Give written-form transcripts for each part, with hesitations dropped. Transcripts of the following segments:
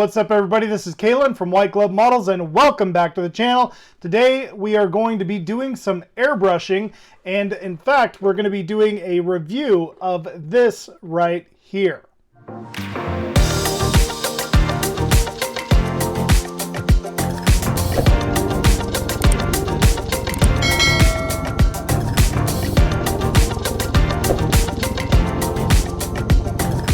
what's up everybody? This is Kalan from White Glove Models and welcome back to the channel. Today we are going to be doing some airbrushing, and in fact we're going to be doing a review of this right here.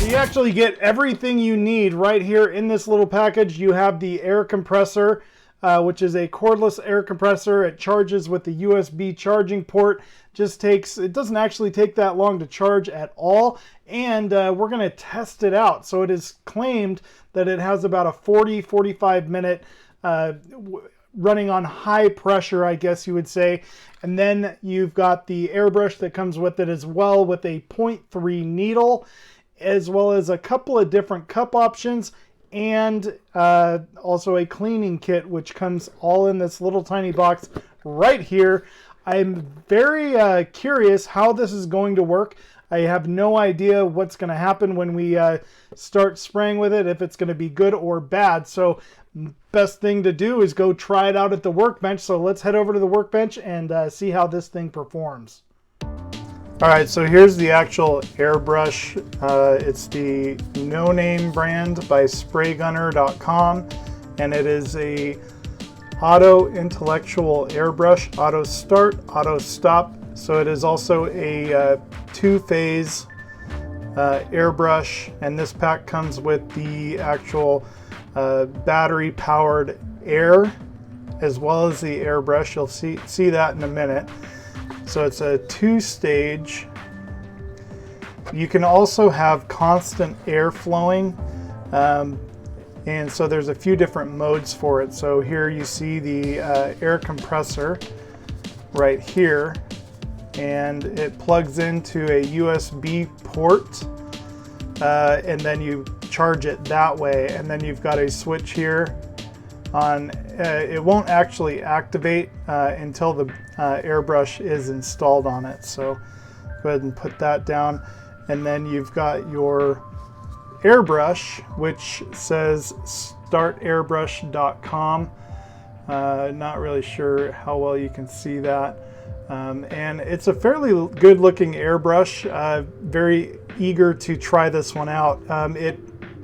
You actually get everything you need right here in this little package. You have the air compressor, which is a cordless air compressor. It charges with the USB charging port. It doesn't actually take that long to charge at all. And we're going to test it out. So it is claimed that it has about a 40-45 minute running on high pressure, I guess you would say. And then you've got the airbrush that comes with it as well, with a 0.3 needle, as well as a couple of different cup options, and also a cleaning kit, which comes all in this little tiny box right here. I'm very curious how this is going to work. I have no idea what's going to happen when we start spraying with it, if it's going to be good or bad. So best thing to do is go try it out at the workbench. So let's head over to the workbench and see how this thing performs. All right, so here's the actual airbrush. It's the No Name brand by SprayGunner.com, and it is a auto intellectual airbrush, auto start, auto stop. So it is also a two-phase airbrush, and this pack comes with the actual battery-powered air as well as the airbrush. You'll see that in a minute. So it's a two-stage. You can also have constant air flowing, and so there's a few different modes for it. So here you see the air compressor right here, and it plugs into a USB port, and then you charge it that way. And then you've got a switch here on. It won't actually activate until the airbrush is installed on it. So go ahead and put that down, and then you've got your airbrush, which says startairbrush.com. Not really sure how well you can see that, and it's a fairly good looking airbrush. Very eager to try this one out. It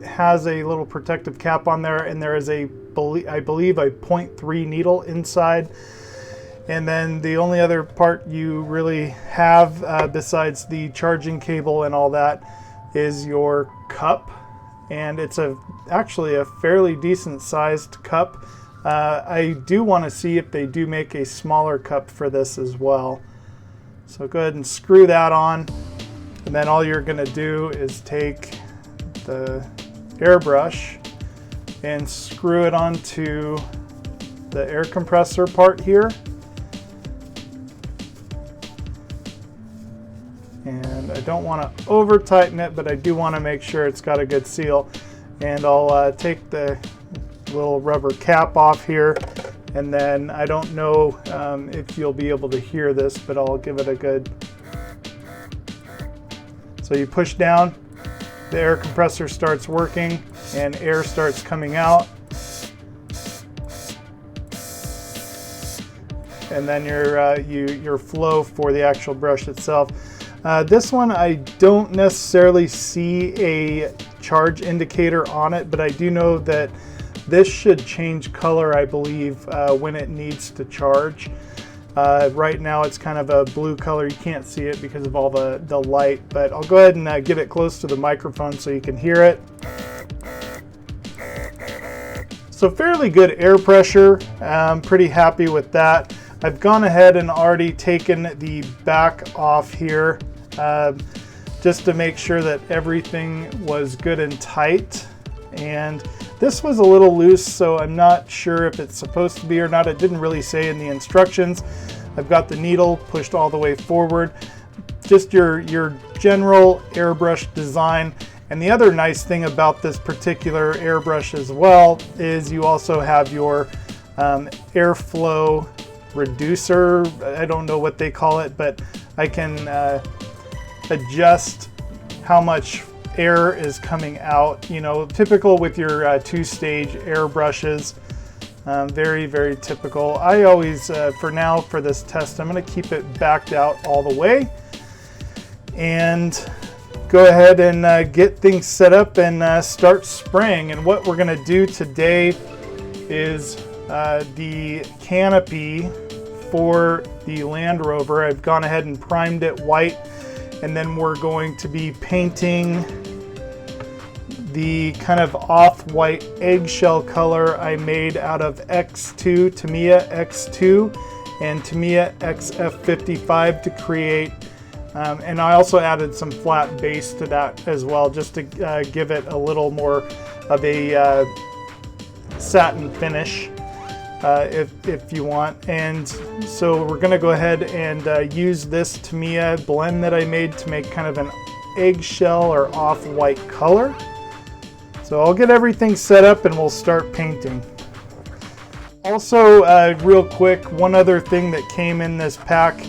has a little protective cap on there, and there is I believe a 0.3 needle inside. And then the only other part you really have besides the charging cable and all that is your cup, and it's actually a fairly decent sized cup. I do want to see if they do make a smaller cup for this as well. So go ahead and screw that on, and then all you're going to do is take the airbrush and screw it onto the air compressor part here. And I don't want to over tighten it, but I do want to make sure it's got a good seal. And I'll take the little rubber cap off here, and then I don't know if you'll be able to hear this, but I'll give it a good. So you push down, the air compressor starts working and air starts coming out, and then your flow for the actual brush itself. This one I don't necessarily see a charge indicator on it, but I do know that this should change color, I believe, when it needs to charge. Right now it's kind of a blue color. You can't see it because of all the light, but I'll go ahead and get it close to the microphone so you can hear it. So fairly good air pressure. I'm pretty happy with that. I've gone ahead and already taken the back off here just to make sure that everything was good and tight. And this was a little loose, so I'm not sure if it's supposed to be or not. It didn't really say in the instructions. I've got the needle pushed all the way forward. Just your general airbrush design. And the other nice thing about this particular airbrush as well is you also have your airflow reducer. I don't know what they call it, but I can adjust how much air is coming out, you know, typical with your two-stage airbrushes. Very, very typical. I always, for now, for this test, I'm going to keep it backed out all the way and go ahead and get things set up and start spraying. And what we're going to do today is the canopy for the Land Rover. I've gone ahead and primed it white, and then we're going to be painting the kind of off-white eggshell color I made out of X2, Tamiya X2 and Tamiya XF55 to create, and I also added some flat base to that as well, just to give it a little more of a satin finish if you want. And so we're gonna go ahead and use this Tamiya blend that I made to make kind of an eggshell or off-white color. So I'll get everything set up and we'll start painting. Also, real quick, one other thing that came in this pack,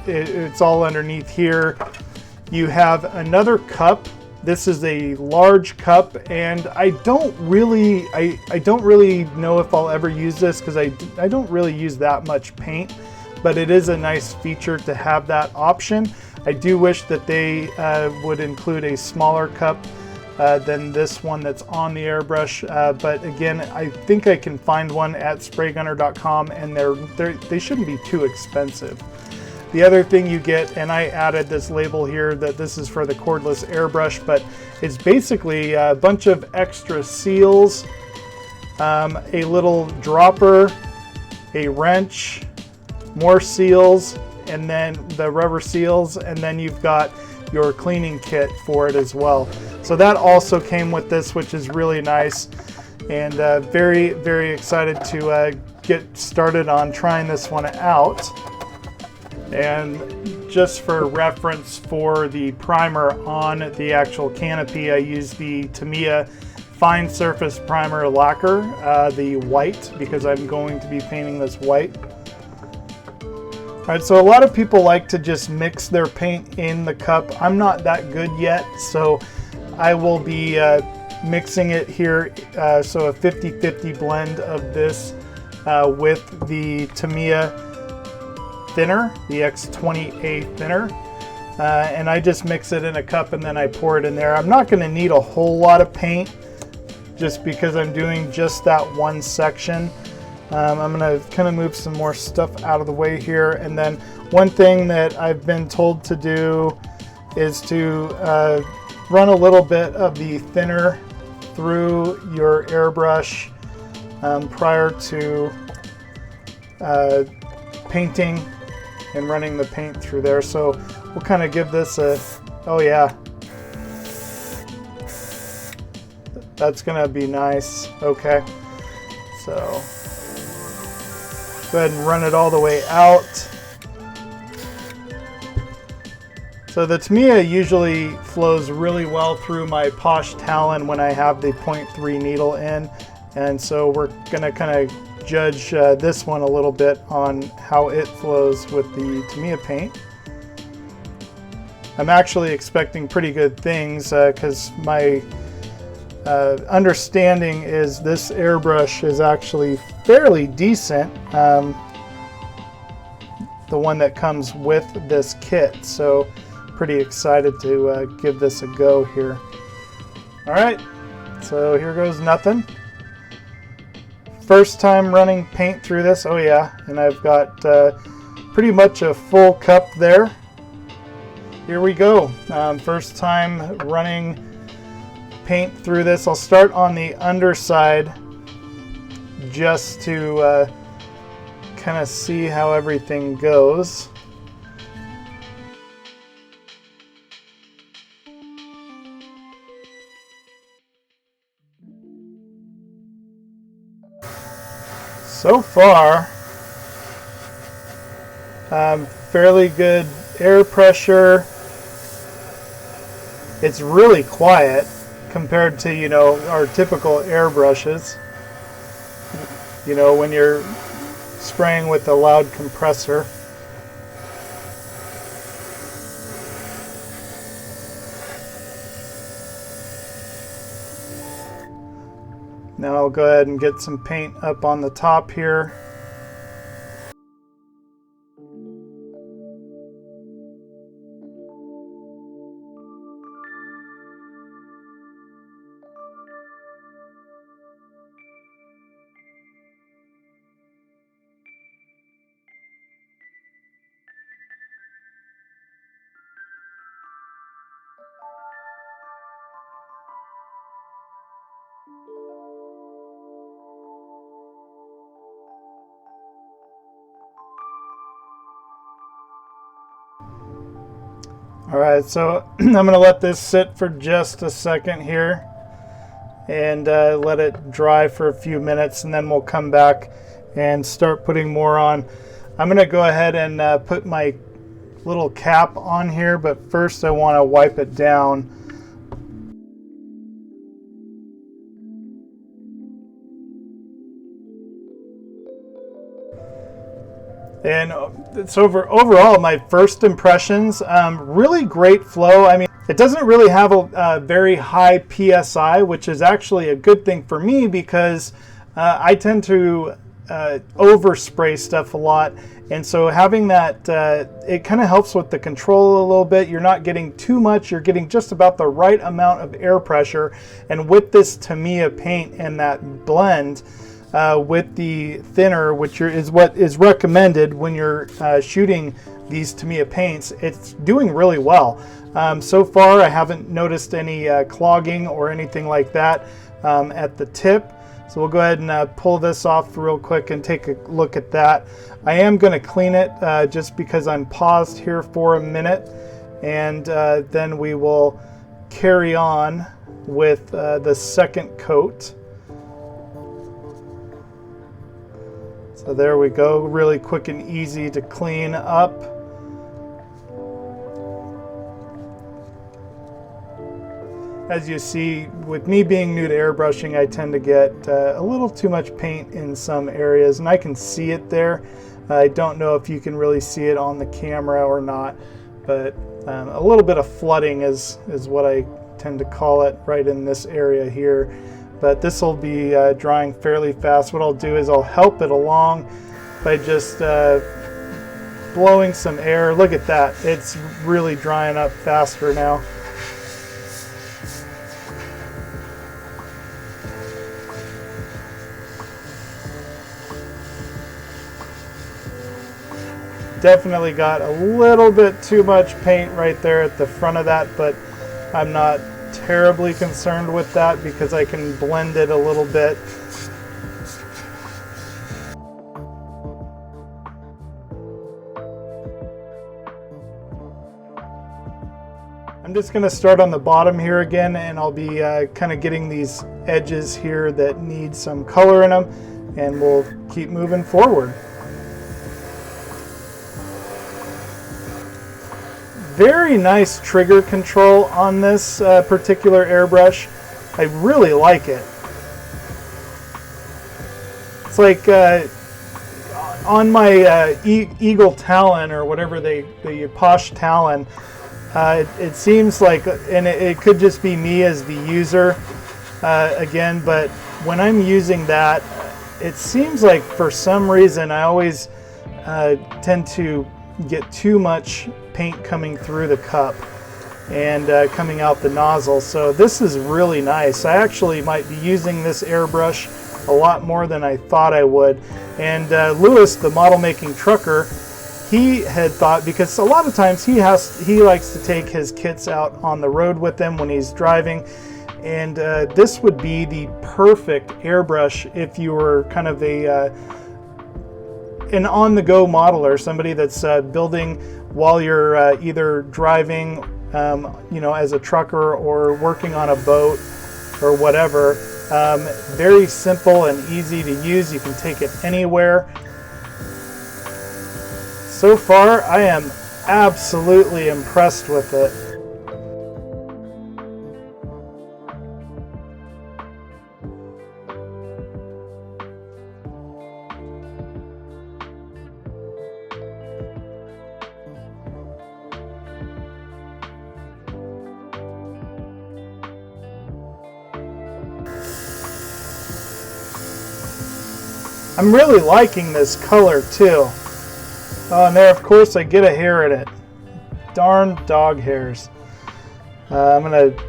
it's all underneath here. You have another cup. This is a large cup, and I don't really know if I'll ever use this because I don't really use that much paint, but it is a nice feature to have that option. I do wish that they would include a smaller cup than this one that's on the airbrush, but again, I think I can find one at SprayGunner.com, and they shouldn't be too expensive. The other thing you get, and I added this label here that this is for the cordless airbrush, but it's basically a bunch of extra seals, a little dropper, a wrench, more seals, and then the rubber seals, and then you've got your cleaning kit for it as well. So that also came with this, which is really nice, and very, very excited to get started on trying this one out. And just for reference, for the primer on the actual canopy, I used the Tamiya Fine Surface Primer Lacquer, the white, because I'm going to be painting this white. All right, so a lot of people like to just mix their paint in the cup. I'm not that good yet, so I will be mixing it here. So a 50-50 blend of this with the Tamiya thinner, the X20A thinner, and I just mix it in a cup and then I pour it in there. I'm not going to need a whole lot of paint just because I'm doing just that one section. I'm going to kind of move some more stuff out of the way here, and then one thing that I've been told to do is to run a little bit of the thinner through your airbrush prior to painting and running the paint through there. So we'll kind of give this a, oh yeah, that's gonna be nice. Okay, so go ahead and run it all the way out. So the Tamiya usually flows really well through my Posh Talon when I have the 0.3 needle in, and so we're gonna kind of judge this one a little bit on how it flows with the Tamiya paint. I'm actually expecting pretty good things because my understanding is this airbrush is actually fairly decent, the one that comes with this kit, so pretty excited to give this a go here. All right, so here goes nothing. First time running paint through this, oh yeah, and I've got pretty much a full cup there. Here we go. First time running paint through this. I'll start on the underside just to kind of see how everything goes. So far, fairly good air pressure. It's really quiet compared to, you know, our typical air brushes. You know, when you're spraying with a loud compressor. Now I'll go ahead and get some paint up on the top here. All right, so I'm going to let this sit for just a second here and let it dry for a few minutes, and then we'll come back and start putting more on. I'm going to go ahead and put my little cap on here, but first I want to wipe it down. And it's overall my first impressions, really great flow. I mean, it doesn't really have a very high PSI, which is actually a good thing for me because I tend to overspray stuff a lot. And so having that, it kind of helps with the control a little bit. You're not getting too much, you're getting just about the right amount of air pressure. And with this Tamiya paint and that blend, with the thinner, which is what is recommended when you're shooting these Tamiya paints, it's doing really well. So far I haven't noticed any clogging or anything like that at the tip. So we'll go ahead and pull this off real quick and take a look at that. I am going to clean it just because I'm paused here for a minute, and then we will carry on with the second coat. So there we go, really quick and easy to clean up. As you see, with me being new to airbrushing, I tend to get a little too much paint in some areas, and I can see it there. I don't know if you can really see it on the camera or not, but a little bit of flooding is what I tend to call it right in this area here. But this will be drying fairly fast. What I'll do is I'll help it along by just blowing some air. Look at that. It's really drying up faster now. Definitely got a little bit too much paint right there at the front of that, but I'm not terribly concerned with that because I can blend it a little bit. I'm just going to start on the bottom here again, and I'll be kind of getting these edges here that need some color in them, and we'll keep moving forward. Very nice trigger control on this particular airbrush. I really like it. It's like on my Eagle Talon, or whatever the Posh Talon, it seems like, and it could just be me as the user again, but when I'm using that, it seems like for some reason I always tend to get too much paint coming through the cup and coming out the nozzle. So this is really nice. I actually might be using this airbrush a lot more than I thought I would. And Lewis, the model making trucker, he had thought, because a lot of times he likes to take his kits out on the road with him when he's driving, and this would be the perfect airbrush if you were kind of an on-the-go modeler, somebody that's building while you're either driving, you know, as a trucker, or working on a boat or whatever. Very simple and easy to use. You can take it anywhere. So far, I am absolutely impressed with it. I'm really liking this color too. Oh, and there, of course, I get a hair in it. Darn dog hairs. I'm going to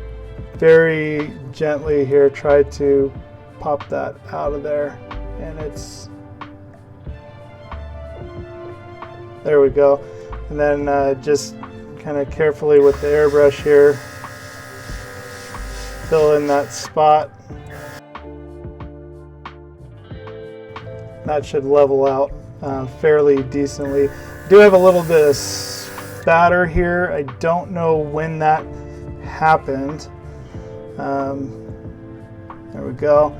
very gently here try to pop that out of there. And it's... There we go. And then just kind of carefully with the airbrush here, fill in that spot. That should level out fairly decently. Do have a little bit of spatter here. I don't know when that happened. There we go.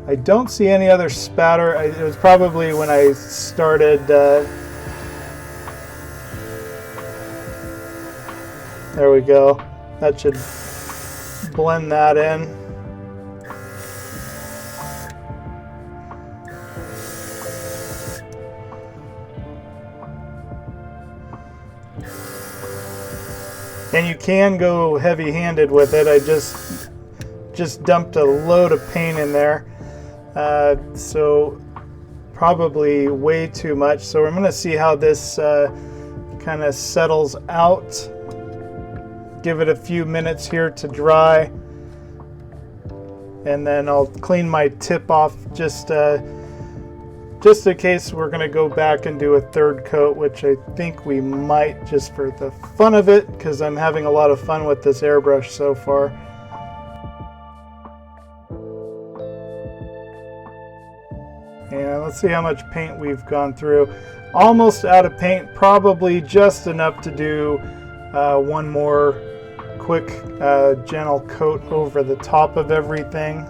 I don't see any other spatter. It was probably when I started. There we go. That should blend that in. And you can go heavy-handed with it. I just dumped a load of paint in there, so probably way too much. So I'm going to see how this kind of settles out. Give it a few minutes here to dry, and then I'll clean my tip off just in case we're going to go back and do a third coat, which I think we might just for the fun of it, because I'm having a lot of fun with this airbrush so far. And let's see how much paint we've gone through. Almost out of paint, probably just enough to do one more quick gentle coat over the top of everything.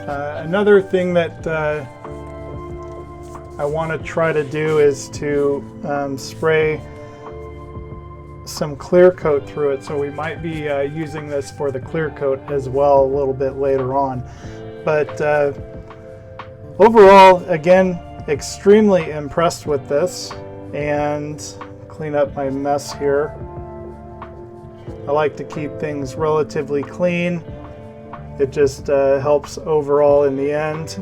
Another thing that I want to try to do is to spray some clear coat through it, so we might be using this for the clear coat as well a little bit later on. But overall, again, extremely impressed with this. And clean up my mess here. I like to keep things relatively clean. It just helps overall in the end.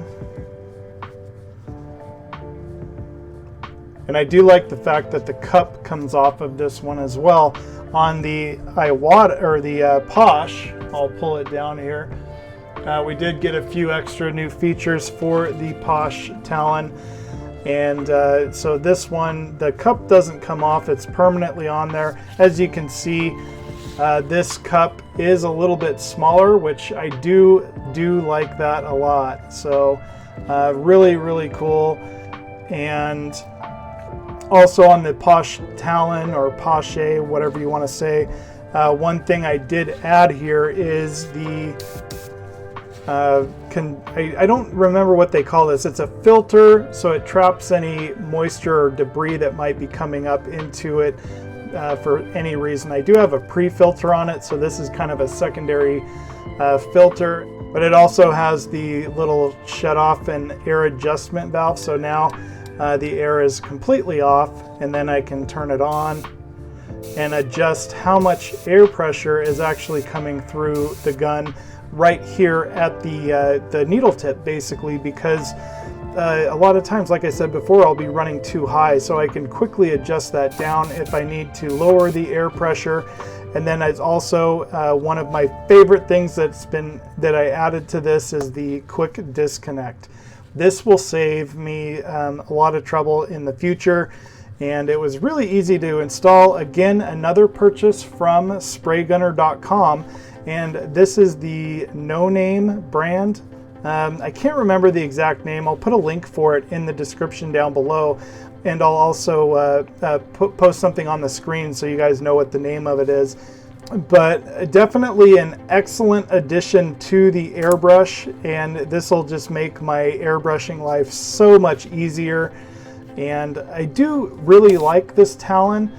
And I do like the fact that the cup comes off of this one as well. On the Yreka or the Posh, I'll pull it down here. We did get a few extra new features for the Posh Talon. And so this one, the cup doesn't come off, it's permanently on there. As you can see, this cup is a little bit smaller, which I do like that a lot. So really, really cool. And also on the Posh Talon or Poche, whatever you want to say, one thing I did add here is the I don't remember what they call this. It's a filter, so it traps any moisture or debris that might be coming up into it for any reason. I do have a pre-filter on it, so this is kind of a secondary filter, but it also has the little shut off and air adjustment valve. So now the air is completely off, and then I can turn it on and adjust how much air pressure is actually coming through the gun right here at the needle tip, basically, because a lot of times, like I said before, I'll be running too high, so I can quickly adjust that down if I need to lower the air pressure. And then it's also one of my favorite things that I added to this is the quick disconnect. This will save me a lot of trouble in the future, and it was really easy to install. Again, another purchase from SprayGunner.com. And this is the No Name brand. I can't remember the exact name. I'll put a link for it in the description down below. And I'll also post something on the screen so you guys know what the name of it is. But definitely an excellent addition to the airbrush. And this will just make my airbrushing life so much easier. And I do really like this Talon.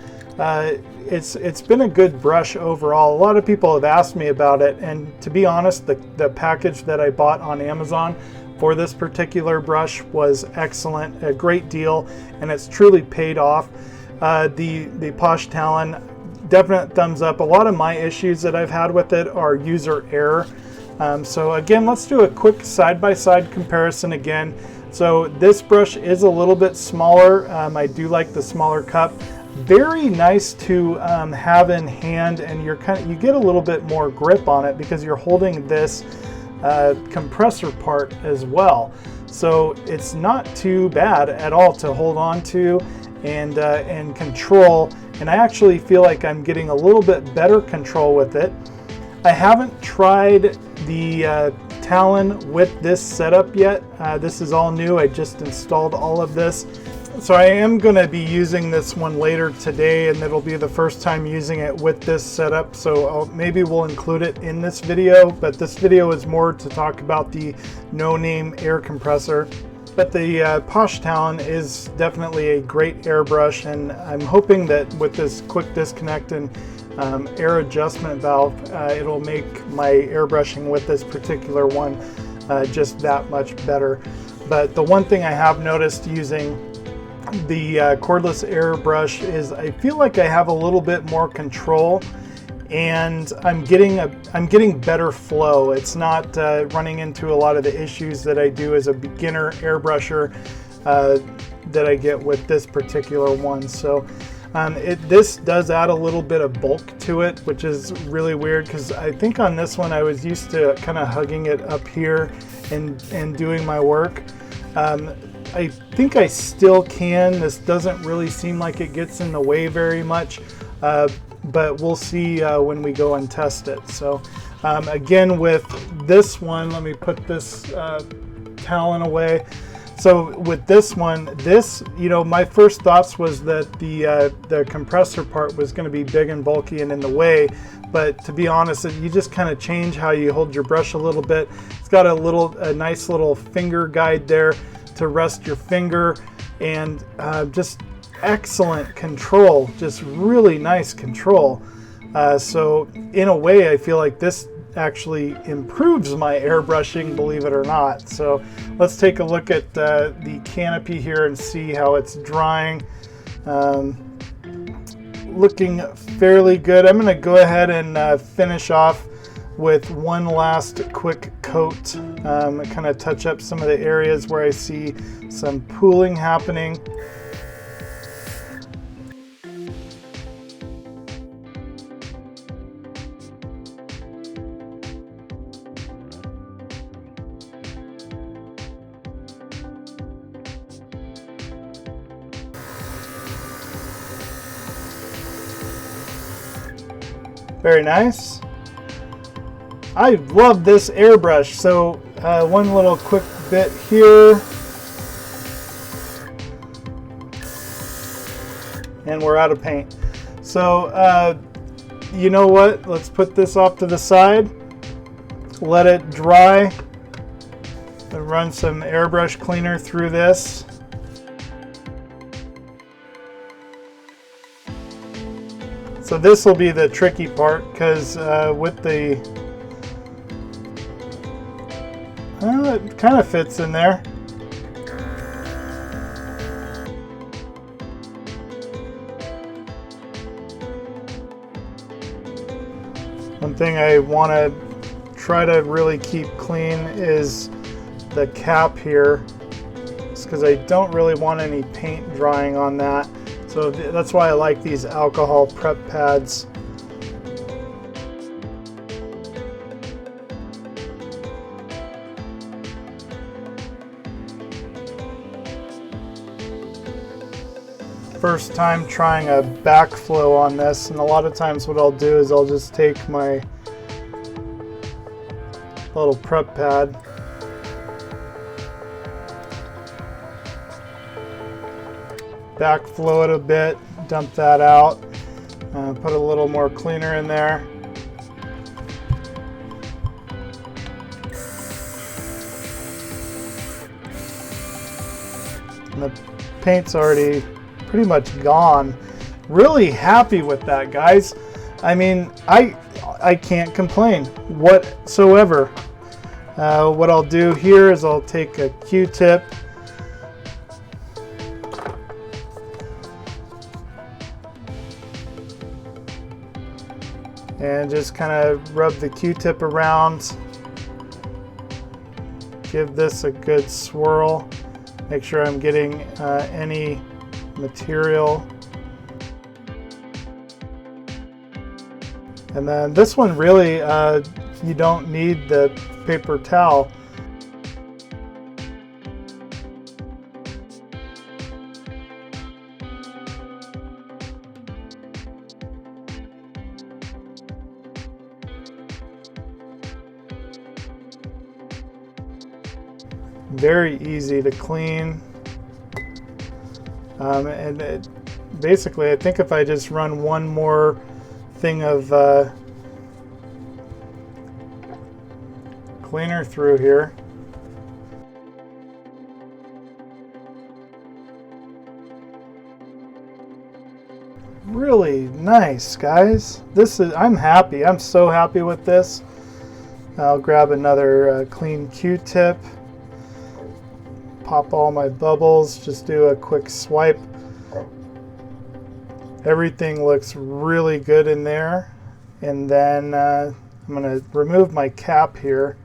It's been a good brush overall. A lot of people have asked me about it, and to be honest, the package that I bought on Amazon for this particular brush was excellent, a great deal, and it's truly paid off. The Posh Talon, definite thumbs up. A lot of my issues that I've had with it are user error. So again, let's do a quick side-by-side comparison again. So this brush is a little bit smaller. I do like the smaller cup. Very nice to have in hand, and you get a little bit more grip on it because you're holding this compressor part as well. So it's not too bad at all to hold on to and control. And I actually feel like I'm getting a little bit better control with it. I haven't tried the Talon with this setup yet. This is all new. I just installed all of this. So I am going to be using this one later today, and it'll be the first time using it with this setup. So maybe we'll include it in this video, but this video is more to talk about the no-name air compressor. But the Posh Talon is definitely a great airbrush, and I'm hoping that with this quick disconnect and air adjustment valve, it'll make my airbrushing with this particular one just that much better. But the one thing I have noticed using the cordless airbrush is I feel like I have a little bit more control, and I'm getting better flow. It's not running into a lot of the issues that I do as a beginner airbrusher that I get with this particular one. So this does add a little bit of bulk to it, which is really weird because I think on this one I was used to kind of hugging it up here and doing my work. I think I still can. This doesn't really seem like it gets in the way very much, but we'll see when we go and test it. So again, with this one, let me put this Talon away. So with this one, my first thoughts was that the compressor part was going to be big and bulky and in the way. But to be honest, you just kind of change how you hold your brush a little bit. It's got a nice little finger guide there to rest your finger, and just excellent control, just really nice control. So in a way, I feel like this actually improves my airbrushing, believe it or not. So let's take a look at the canopy here and see how it's drying. Looking fairly good. I'm going to go ahead and finish off with one last quick coat, kind of touch up some of the areas where I see some pooling happening. Very nice. I love this airbrush. So one little quick bit here, and we're out of paint. So you know what? Let's put this off to the side, let it dry, and run some airbrush cleaner through this. So this will be the tricky part, because with the it kind of fits in there. One thing I want to try to really keep clean is the cap here, just because I don't really want any paint drying on that. So that's why I like these alcohol prep pads. First time trying a backflow on this, and a lot of times what I'll do is I'll just take my little prep pad, backflow it a bit, dump that out, put a little more cleaner in there. And the paint's already pretty much gone. Really happy with that, guys. I mean, I can't complain whatsoever. What I'll do here is I'll take a Q-tip, and just kind of rub the Q-tip around give this a good swirl. Make sure I'm getting any material. And then this one really, you don't need the paper towel. Very easy to clean. Basically, I think if I just run one more thing of cleaner through here. Really nice, guys. I'm happy. I'm so happy with this. I'll grab another clean Q-tip. Pop all my bubbles, just do a quick swipe. Everything looks really good in there. And then I'm going to remove my cap here.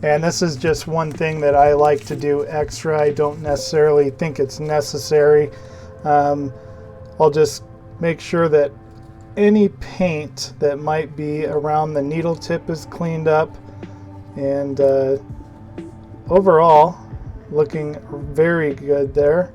And this is just one thing that I like to do extra. I don't necessarily think it's necessary. I'll just make sure that any paint that might be around the needle tip is cleaned up. And overall, looking very good there.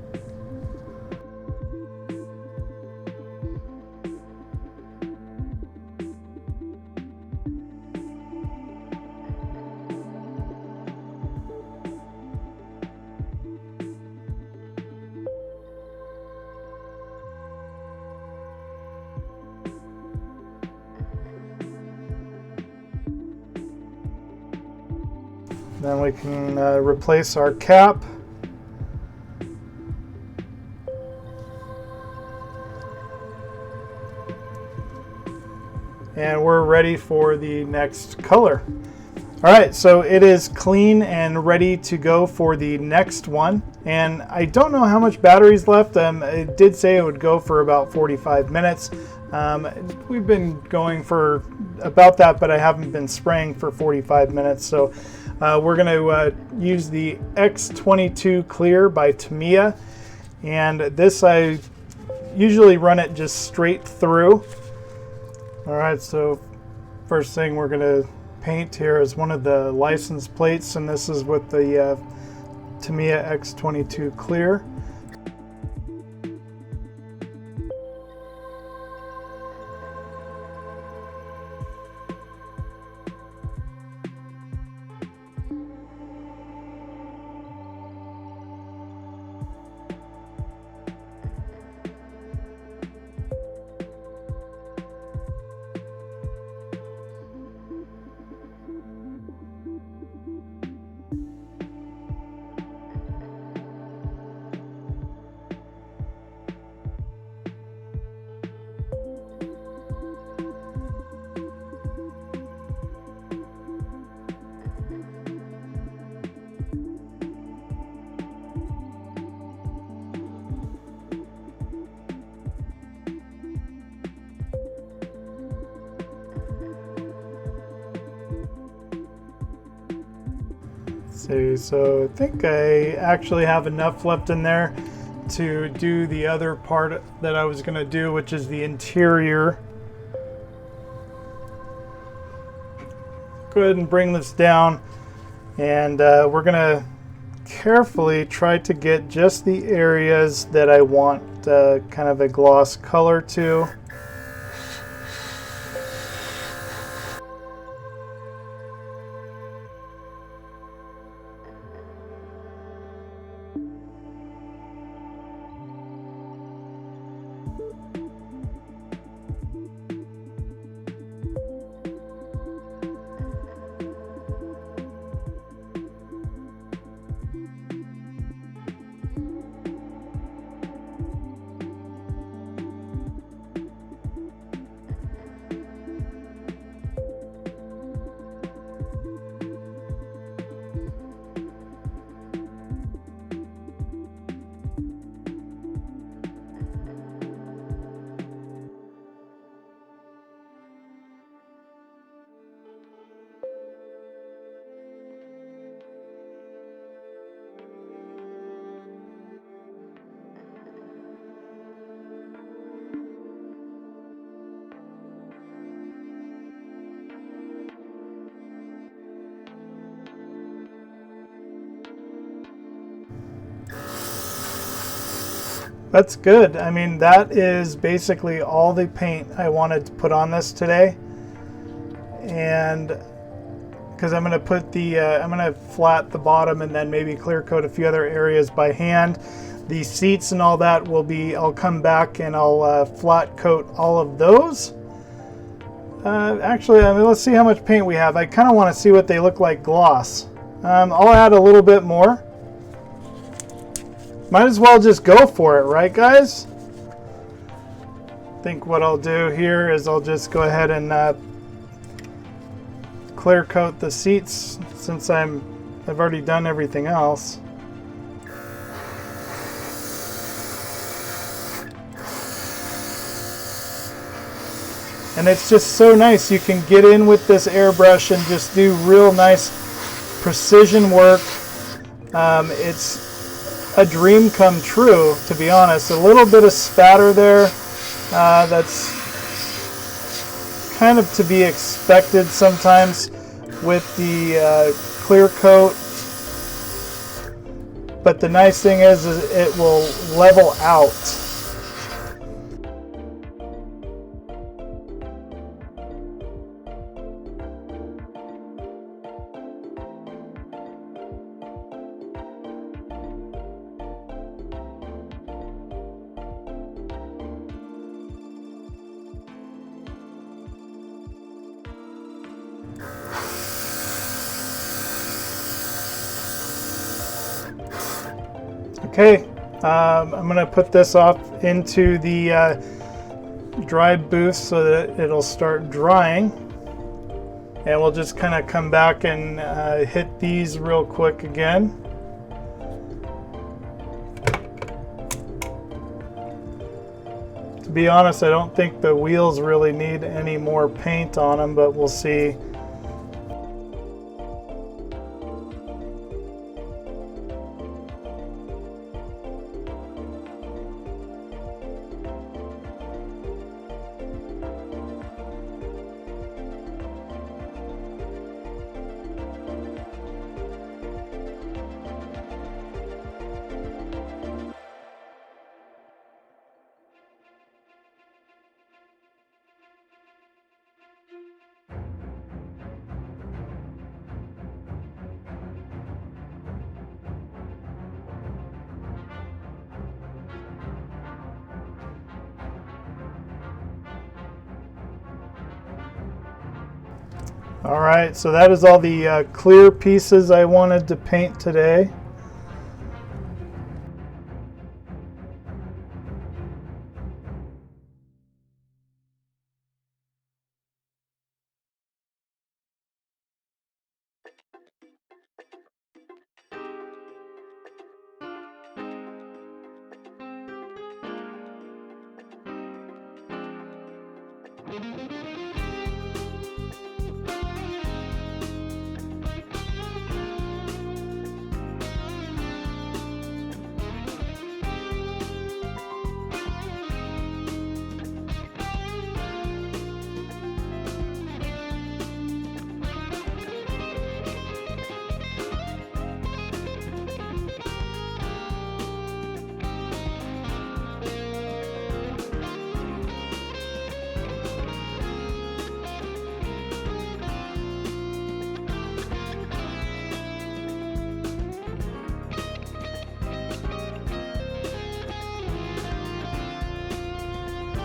Then we can replace our cap. And we're ready for the next color. All right, so it is clean and ready to go for the next one. And I don't know how much battery's left. It did say it would go for about 45 minutes. We've been going for about that, but I haven't been spraying for 45 minutes. So we're going to use the X22 Clear by Tamiya. And this, I usually run it just straight through. All right, so first thing we're going to paint here is one of the license plates, and this is with the Tamiya X22 Clear. See, so I think I actually have enough left in there to do the other part that I was going to do, which is the interior. Go ahead and bring this down, and we're going to carefully try to get just the areas that I want kind of a gloss color to. That's good. I mean, that is basically all the paint I wanted to put on this today. And because I'm going to put the, I'm going to flat the bottom and then maybe clear coat a few other areas by hand. The seats and all that will be, I'll come back and I'll flat coat all of those. Actually, I mean, let's see how much paint we have. I kind of want to see what they look like gloss. I'll add a little bit more. Might as well just go for it, right, guys? I think what I'll do here is I'll just go ahead and clear coat the seats since I've already done everything else. And it's just so nice. You can get in with this airbrush and just do real nice precision work. It's a dream come true, to be honest. A little bit of spatter there. That's kind of to be expected sometimes with the clear coat. But the nice thing is it will level out. Okay, I'm going to put this off into the dry booth so that it'll start drying. And we'll just kind of come back and hit these real quick again. To be honest, I don't think the wheels really need any more paint on them, but we'll see. All right, so that is all the clear pieces I wanted to paint today.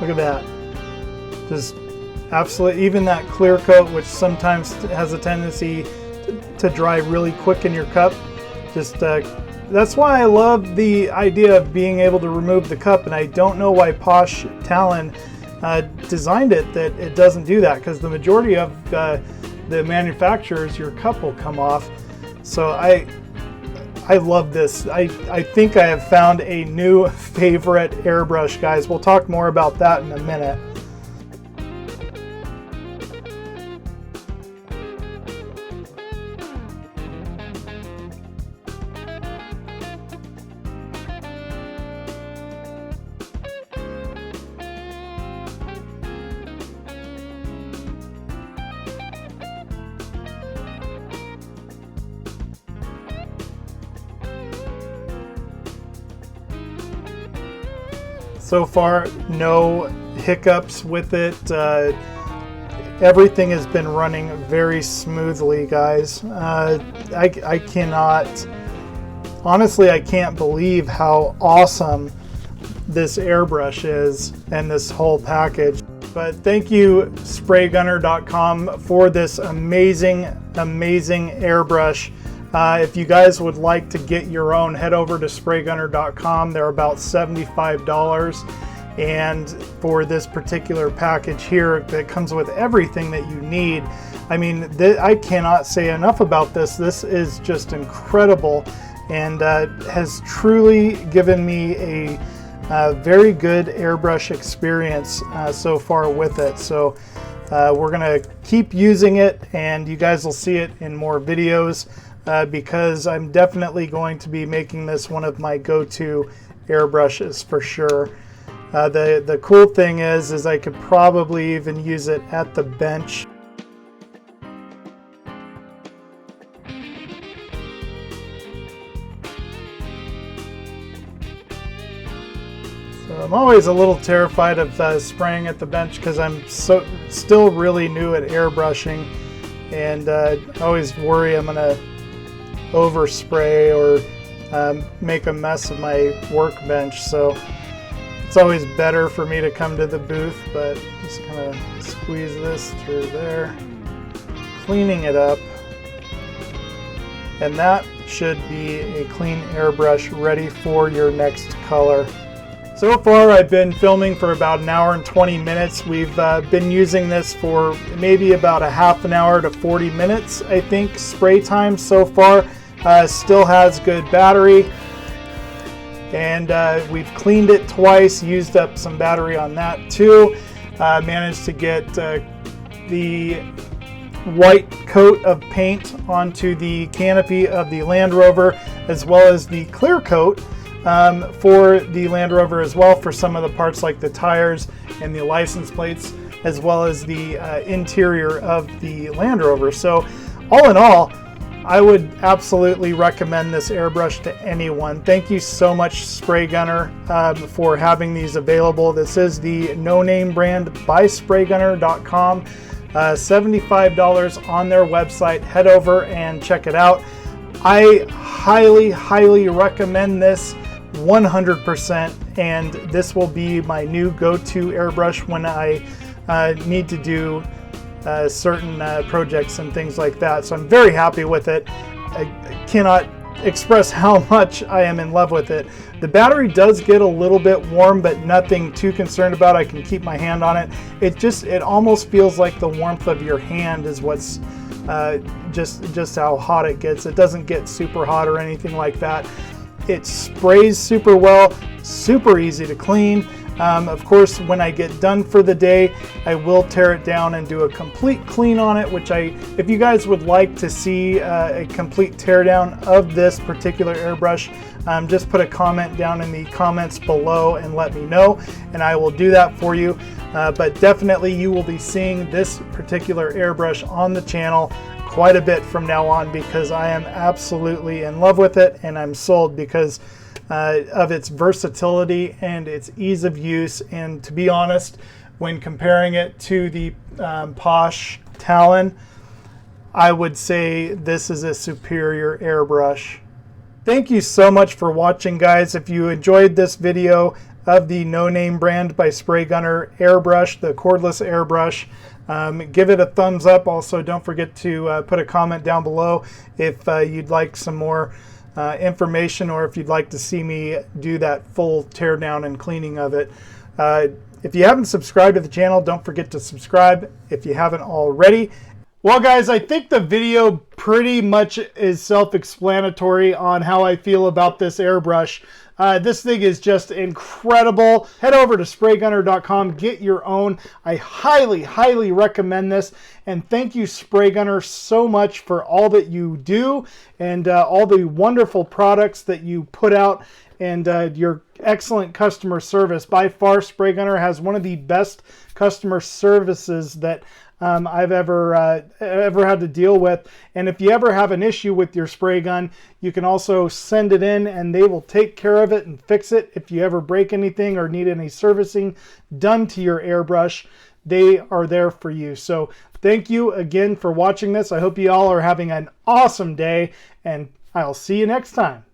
Look at that. Just absolutely, even that clear coat, which sometimes has a tendency to dry really quick in your cup. Just that's why I love the idea of being able to remove the cup, and I don't know why Posh Talon designed it that it doesn't do that, because the majority of the manufacturers, your cup will come off. So I love this. I think I have found a new favorite airbrush, guys. We'll talk more about that in a minute. So far, no hiccups with it. Everything has been running very smoothly, guys. I cannot, honestly, I can't believe how awesome this airbrush is and this whole package. But thank you, SprayGunner.com, for this amazing airbrush. If you guys would like to get your own, head over to SprayGunner.com. They're about $75. And for this particular package here that comes with everything that you need, I mean, I cannot say enough about this. This is just incredible, and has truly given me a very good airbrush experience so far with it. So we're gonna keep using it, and you guys will see it in more videos because I'm definitely going to be making this one of my go-to airbrushes for sure. The cool thing is I could probably even use it at the bench. So I'm always a little terrified of spraying at the bench because I'm still really new at airbrushing, and I always worry I'm gonna overspray or make a mess of my workbench. So it's always better for me to come to the booth, but just kind of squeeze this through there, cleaning it up, and that should be a clean airbrush ready for your next color. So far I've been filming for about an hour and 20 minutes. We've been using this for maybe about a half an hour to 40 minutes, I think, spray time so far. Still has good battery. And we've cleaned it twice, used up some battery on that too. Managed to get the white coat of paint onto the canopy of the Land Rover, as well as the clear coat for the Land Rover as well, for some of the parts like the tires and the license plates, as well as the interior of the Land Rover. So all in all, I would absolutely recommend this airbrush to anyone. Thank you so much, SprayGunner, for having these available. This is the No Name brand by SprayGunner.com. $75 on their website. Head over and check it out. I highly recommend this 100%, and this will be my new go-to airbrush when I need to do certain projects and things like that. So I'm very happy with it. I cannot express how much I am in love with it. The battery does get a little bit warm, but nothing too concerned about. I can keep my hand on it. It almost feels like the warmth of your hand is what's just how hot it gets. It doesn't get super hot or anything like that. It sprays super well, super easy to clean. Of course, when I get done for the day, I will tear it down and do a complete clean on it, which if you guys would like to see a complete teardown of this particular airbrush, just put a comment down in the comments below and let me know, and I will do that for you. But definitely you will be seeing this particular airbrush on the channel quite a bit from now on, because I am absolutely in love with it, and I'm sold because of its versatility and its ease of use. And to be honest, when comparing it to the Posh Talon, I would say this is a superior airbrush. Thank you so much for watching, guys. If you enjoyed this video of the No Name brand by SprayGunner airbrush, the cordless airbrush, give it a thumbs up. Also, don't forget to put a comment down below if you'd like some more information, or if you'd like to see me do that full teardown and cleaning of it. If you haven't subscribed to the channel, don't forget to subscribe if you haven't already. Well, guys, I think the video pretty much is self-explanatory on how I feel about this airbrush. This thing is just incredible. Head over to SprayGunner.com, get your own. I highly recommend this. And thank you, SprayGunner, so much for all that you do and all the wonderful products that you put out, and your excellent customer service. By far, SprayGunner has one of the best customer services that I've ever had to deal with. And if you ever have an issue with your spray gun, you can also send it in and they will take care of it and fix it. If you ever break anything or need any servicing done to your airbrush, they are there for you. So thank you again for watching this. I hope you all are having an awesome day, and I'll see you next time.